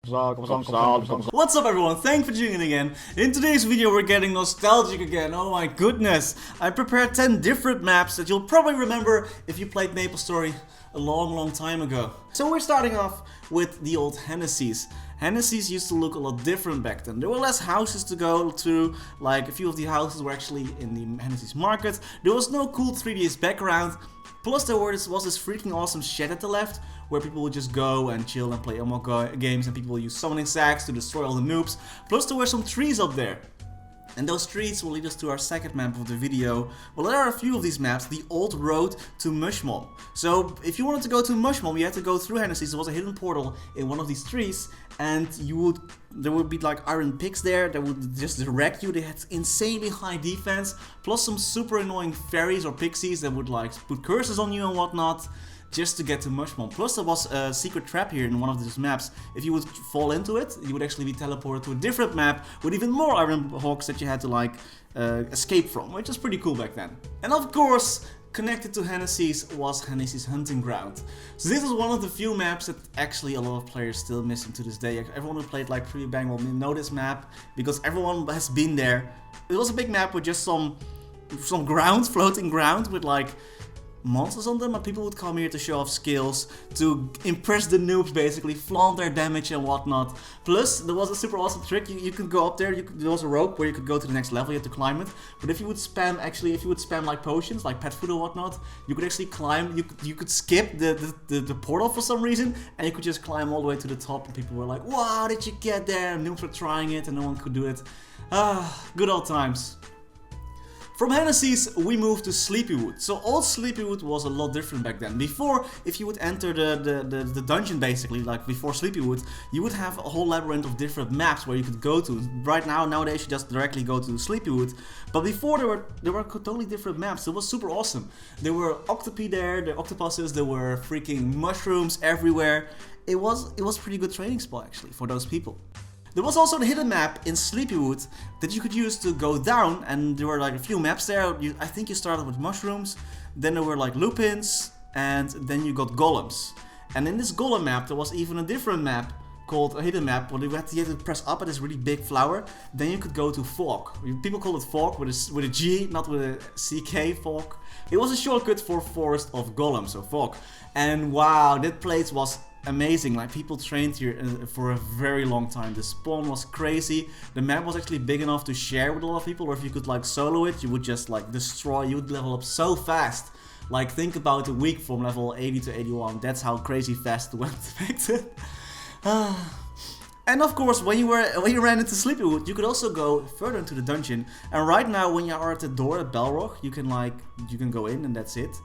What's up everyone, thanks for tuning in again. In today's video we're getting nostalgic again, oh my goodness. I prepared 10 different maps that you'll probably remember if you played MapleStory a long time ago. So we're starting off with the old Hennessy's. Hennessy's used to look a lot different back then. There were less houses to go to, like a few of the houses were actually in the Hennessy's market. There was no cool 3DS background. Plus there was this freaking awesome shed at the left where people would just go and chill and play Amok games, and people would use summoning sacks to destroy all the noobs. Plus there were some trees up there. And those trees will lead us to our second map of the video. Well, there are a few of these maps, the old road to Mushmom. So if you wanted to go to Mushmom, you had to go through Hennessy's. There was a hidden portal in one of these trees, and there would be like iron picks there that would just direct you. They had insanely high defense, plus some super annoying fairies or pixies that would like put curses on you and whatnot, just to get to Mushmom. Plus there was a secret trap here in one of these maps. If you would fall into it, you would actually be teleported to a different map with even more iron hawks that you had to like escape from, which was pretty cool back then. And of course, connected to Hennessy's was Hennessy's Hunting Ground. So this is one of the few maps that actually a lot of players still missing to this day. Everyone who played like pre-bang will know this map because everyone has been there. It was a big map with just some ground, floating ground with like monsters on them, and people would come here to show off skills, to impress the noobs basically, flaunt their damage and whatnot. Plus, there was a super awesome trick, you could go up there, there was a rope where you could go to the next level, you had to climb it. But if you would spam like potions, like pet food or whatnot, you could actually climb, you could skip the portal for some reason, and you could just climb all the way to the top, and people were like, wow, how did you get there? And noobs were trying it and no one could do it. Ah, good old times. From Hennessy's, we moved to Sleepywood. So old Sleepywood was a lot different back then. Before, if you would enter the dungeon basically, like before Sleepywood, you would have a whole labyrinth of different maps where you could go to. Right now, nowadays you just directly go to Sleepywood. But before there were totally different maps. It was super awesome. There were octopi there, the octopuses, there were freaking mushrooms everywhere. It was pretty good training spot actually for those people. There was also the hidden map in Sleepywood that you could use to go down, and there were like a few maps there. I think you started with mushrooms, then there were like lupins, and then you got golems. And in this golem map there was even a different map called a hidden map where you had to press up at this really big flower. Then you could go to Fog. People call it Fog with a G, not with a CK, Fog. It was a shortcut for Forest of Golems, so Fog. And wow, that place was amazing. Like, people trained here for a very long time. The spawn was crazy. The map was actually big enough to share with a lot of people, or if you could like solo it, you would just like destroy, you would level up so fast. Like, think about a week from level 80 to 81. That's how crazy fast it went back then. And of course, when you ran into Sleepywood, you could also go further into the dungeon. And right now, when you are at the door at Balrog, you can go in and that's it.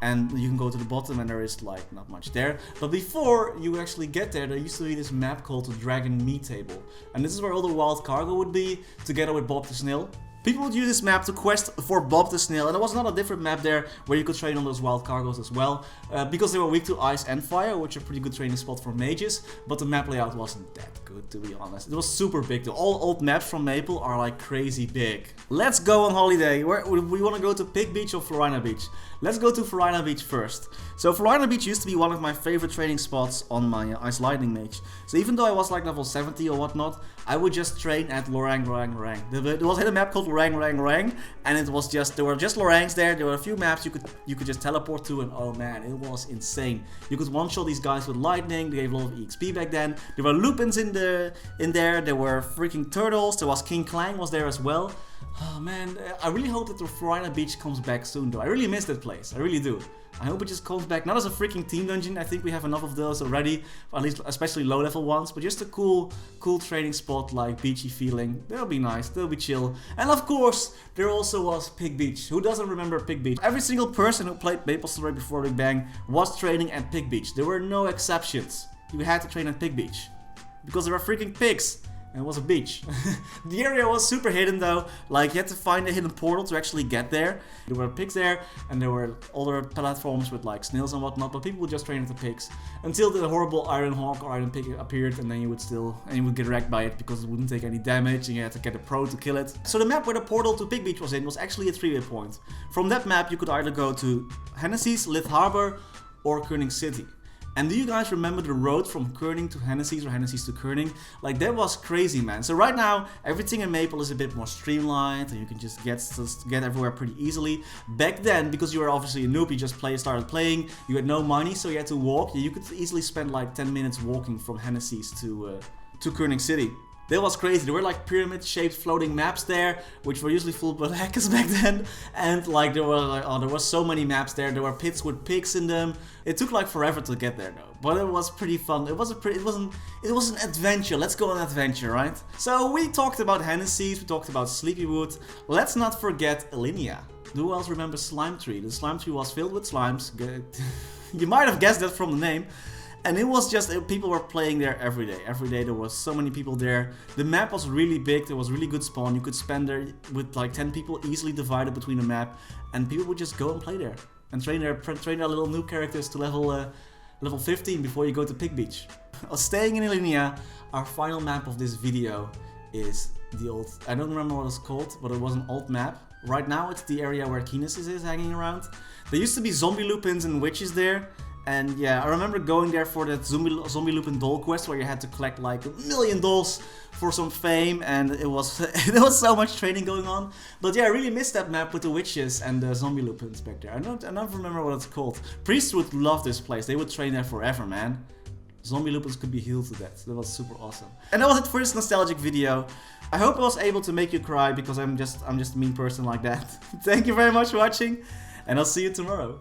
And you can go to the bottom and there is like not much there. But before you actually get there used to be this map called the Dragon Meat Table. And this is where all the wild cargo would be, together with Bob the Snail. People would use this map to quest for Bob the Snail, and there was another different map there where you could train on those wild cargos as well, because they were weak to ice and fire, which are a pretty good training spot for mages, but the map layout wasn't that good, to be honest. It was super big though. All old maps from Maple are like crazy big. Let's go on holiday. We want to go to Pig Beach or Florina Beach? Let's go to Florina Beach first. So Florina Beach used to be one of my favorite training spots on my Ice Lightning mage. So even though I was like level 70 or whatnot, I would just train at Lorang. There was a hidden map called Lorang, and it was just, there were just Lorangs there. There were a few maps you could just teleport to, and oh man, it was insane. You could one-shot these guys with lightning. They gave a lot of EXP back then. There were lupins in there. There were freaking turtles. There was King Clang was there as well. Oh man, I really hope that the Florina Beach comes back soon though. I really miss that place, I really do. I hope it just comes back, not as a freaking team dungeon, I think we have enough of those already, at least especially low level ones, but just a cool training spot, like beachy feeling. That'll be nice, that'll be chill. And of course, there also was Pig Beach. Who doesn't remember Pig Beach? Every single person who played MapleStory before Big Bang was training at Pig Beach. There were no exceptions. You had to train at Pig Beach, because there were freaking pigs. And it was a beach. The area was super hidden though, like you had to find a hidden portal to actually get there. There were pigs there, and there were other platforms with like snails and whatnot, but people would just train at the pigs. Until the horrible Iron Hawk or Iron Pig appeared, and then you would get wrecked by it because it wouldn't take any damage, and you had to get a pro to kill it. So the map where the portal to Pig Beach was in was actually a 3-way point. From that map you could either go to Hennessy's, Lith Harbor, or Koning City. And do you guys remember the road from Kerning to Hennessy's or Hennessy's to Kerning? Like, that was crazy, man. So right now, everything in Maple is a bit more streamlined and you can just get everywhere pretty easily. Back then, because you were obviously a noob, you just started playing, you had no money, so you had to walk. You could easily spend like 10 minutes walking from Hennessy's to Kerning City. That was crazy. There were like pyramid-shaped floating maps there, which were usually full of hackers back then. And like there were so many maps there. There were pits with pigs in them. It took like forever to get there though, but it was pretty fun. It was an adventure. Let's go on an adventure, right? So we talked about Hennessy's, we talked about Sleepywood. Let's not forget Alinea. Who else remembers Slime Tree? The Slime Tree was filled with slimes. You might have guessed that from the name. And it was just, people were playing there every day. Every day there was so many people there. The map was really big, there was really good spawn. You could spend there with like 10 people easily divided between the map. And people would just go and play there. And train their little new characters to level 15 before you go to Pig Beach. Staying in Alinea, our final map of this video is the old, I don't remember what it's called, but it was an old map. Right now it's the area where Kinesis is hanging around. There used to be zombie lupins and witches there. And yeah, I remember going there for that zombie lupin doll quest where you had to collect like 1,000,000 dolls for some fame, and it was there was so much training going on. But yeah, I really missed that map with the witches and the zombie lupins back there. I don't remember what it's called. Priests would love this place. They would train there forever, man. Zombie lupins could be healed to death. That was super awesome. And that was it for this nostalgic video. I hope I was able to make you cry because I'm just a mean person like that. Thank you very much for watching, and I'll see you tomorrow.